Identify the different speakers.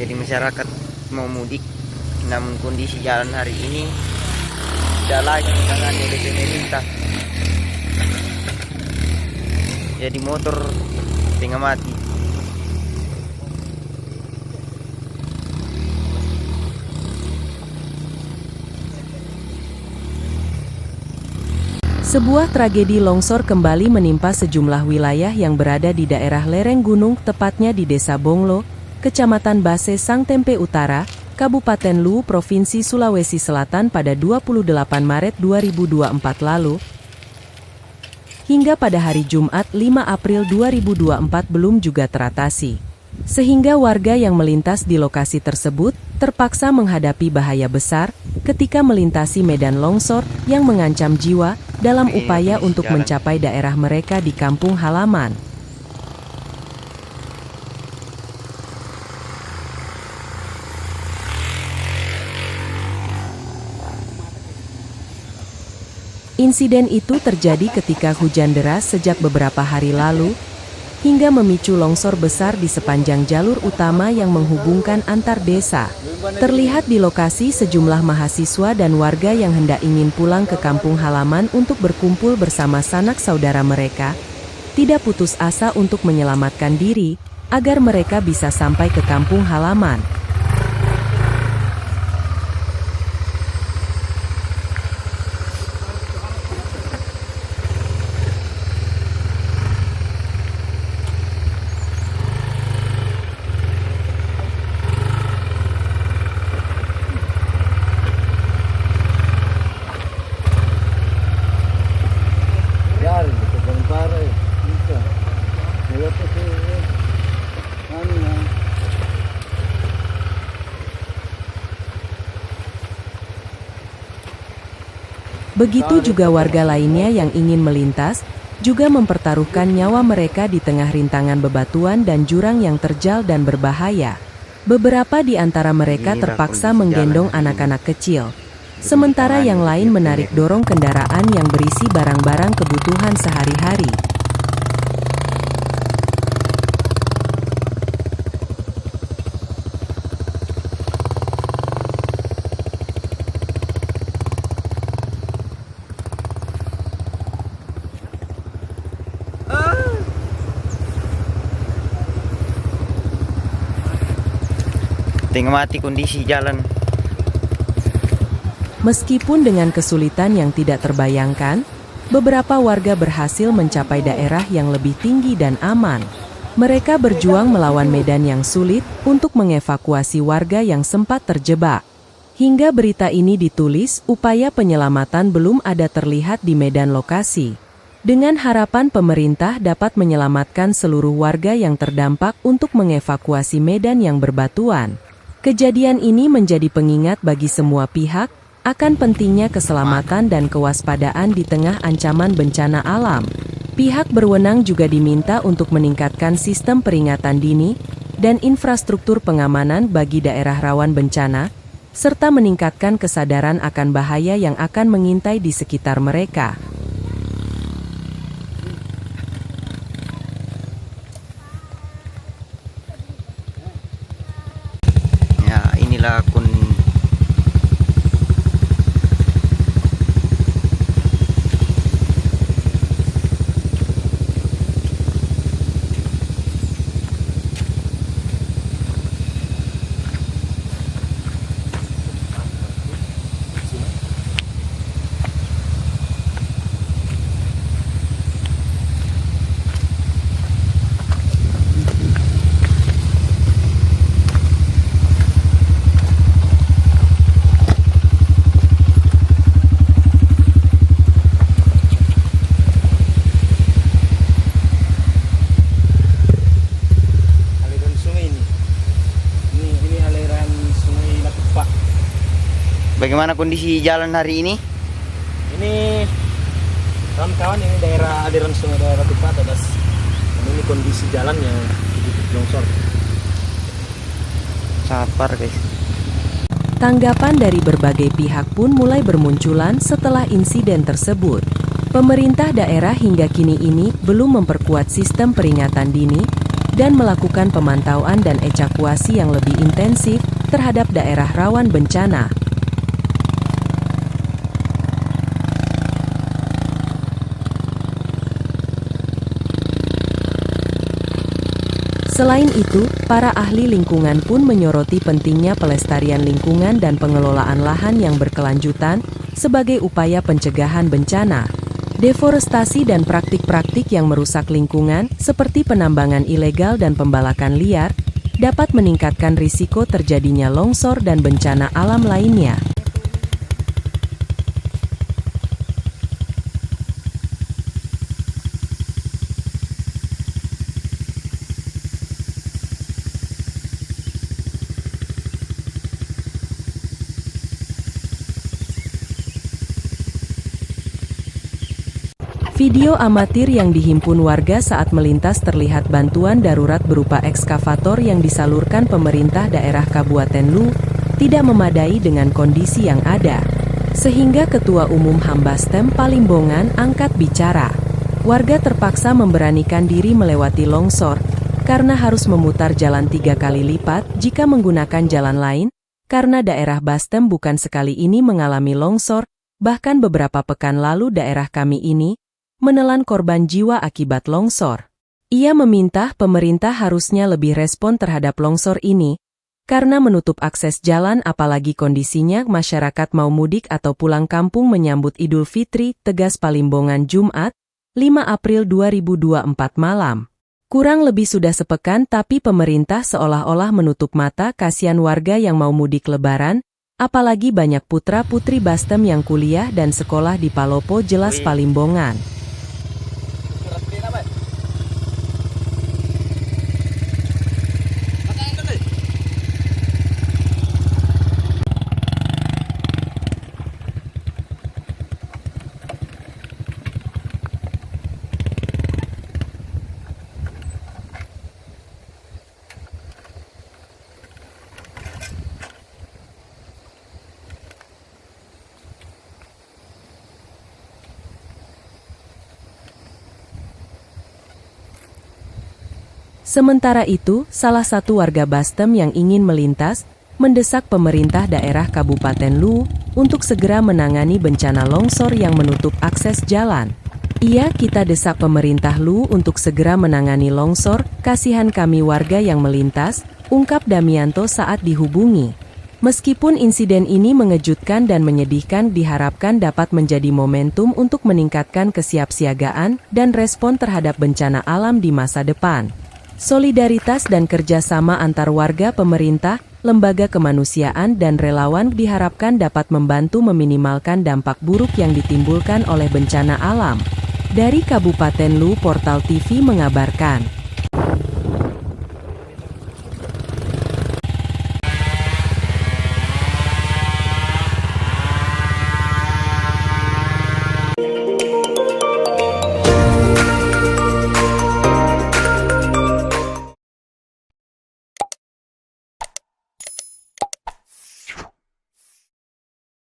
Speaker 1: Jadi masyarakat mau mudik, namun kondisi jalan hari ini tidak lagi ditangani oleh pemerintah. Jadi motor setengah mati.
Speaker 2: Sebuah tragedi longsor kembali menimpa sejumlah wilayah yang berada di daerah lereng gunung, tepatnya di Desa Bonglo, Kecamatan Base Sangtempe Utara, Kabupaten Luwu, Provinsi Sulawesi Selatan pada 28 Maret 2024 lalu. Hingga pada hari Jumat 5 April 2024 belum juga teratasi. Sehingga warga yang melintas di lokasi tersebut terpaksa menghadapi bahaya besar ketika melintasi medan longsor yang mengancam jiwa dalam upaya untuk mencapai daerah mereka di kampung halaman. Insiden itu terjadi ketika hujan deras sejak beberapa hari lalu, hingga memicu longsor besar di sepanjang jalur utama yang menghubungkan antar desa. Terlihat di lokasi sejumlah mahasiswa dan warga yang hendak ingin pulang ke kampung halaman untuk berkumpul bersama sanak saudara mereka, tidak putus asa untuk menyelamatkan diri, agar mereka bisa sampai ke kampung halaman. Begitu juga warga lainnya yang ingin melintas, juga mempertaruhkan nyawa mereka di tengah rintangan bebatuan dan jurang yang terjal dan berbahaya. Beberapa di antara mereka terpaksa menggendong anak-anak kecil, sementara yang lain menarik dorong kendaraan yang berisi barang-barang kebutuhan sehari-hari.
Speaker 1: Tengah mati kondisi jalan.
Speaker 2: Meskipun dengan kesulitan yang tidak terbayangkan, beberapa warga berhasil mencapai daerah yang lebih tinggi dan aman. Mereka berjuang melawan medan yang sulit untuk mengevakuasi warga yang sempat terjebak. Hingga berita ini ditulis, upaya penyelamatan belum ada terlihat di medan lokasi. Dengan harapan pemerintah dapat menyelamatkan seluruh warga yang terdampak untuk mengevakuasi medan yang berbatuan. Kejadian ini menjadi pengingat bagi semua pihak akan pentingnya keselamatan dan kewaspadaan di tengah ancaman bencana alam. Pihak berwenang juga diminta untuk meningkatkan sistem peringatan dini dan infrastruktur pengamanan bagi daerah rawan bencana, serta meningkatkan kesadaran akan bahaya yang akan mengintai di sekitar mereka.
Speaker 1: Inilah bagaimana kondisi jalan hari ini?
Speaker 3: Ini kawan-kawan, ini daerah aliran sungai daerah Tupat atas. Ini kondisi jalannya longsor.
Speaker 1: Sabar guys.
Speaker 2: Tanggapan dari berbagai pihak pun mulai bermunculan setelah insiden tersebut. Pemerintah daerah hingga kini ini belum memperkuat sistem peringatan dini dan melakukan pemantauan dan evakuasi yang lebih intensif terhadap daerah rawan bencana. Selain itu, para ahli lingkungan pun menyoroti pentingnya pelestarian lingkungan dan pengelolaan lahan yang berkelanjutan sebagai upaya pencegahan bencana. Deforestasi dan praktik-praktik yang merusak lingkungan, seperti penambangan ilegal dan pembalakan liar, dapat meningkatkan risiko terjadinya longsor dan bencana alam lainnya. Video amatir yang dihimpun warga saat melintas terlihat bantuan darurat berupa ekskavator yang disalurkan pemerintah daerah Kabupaten Lu tidak memadai dengan kondisi yang ada. Sehingga Ketua Umum Hambastem Palimbongan angkat bicara. Warga terpaksa memberanikan diri melewati longsor karena harus memutar jalan 3 kali lipat jika menggunakan jalan lain, karena daerah Bastem bukan sekali ini mengalami longsor, bahkan beberapa pekan lalu daerah kami ini menelan korban jiwa akibat longsor. Ia meminta pemerintah harusnya lebih respon terhadap longsor ini, karena menutup akses jalan apalagi kondisinya masyarakat mau mudik atau pulang kampung menyambut Idul Fitri, tegas Palimbongan Jumat, 5 April 2024 malam. Kurang lebih sudah sepekan tapi pemerintah seolah-olah menutup mata kasihan warga yang mau mudik lebaran, apalagi banyak putra-putri Bastem yang kuliah dan sekolah di Palopo, jelas Palimbongan. Sementara itu, salah satu warga Bastem yang ingin melintas, mendesak pemerintah daerah Kabupaten Lu untuk segera menangani bencana longsor yang menutup akses jalan. Kita desak pemerintah Lu untuk segera menangani longsor, kasihan kami warga yang melintas, ungkap Damianto saat dihubungi. Meskipun insiden ini mengejutkan dan menyedihkan, diharapkan dapat menjadi momentum untuk meningkatkan kesiapsiagaan dan respon terhadap bencana alam di masa depan. Solidaritas dan kerjasama antar warga, pemerintah, lembaga kemanusiaan dan relawan diharapkan dapat membantu meminimalkan dampak buruk yang ditimbulkan oleh bencana alam. Dari Kabupaten Lu, Portal TV mengabarkan.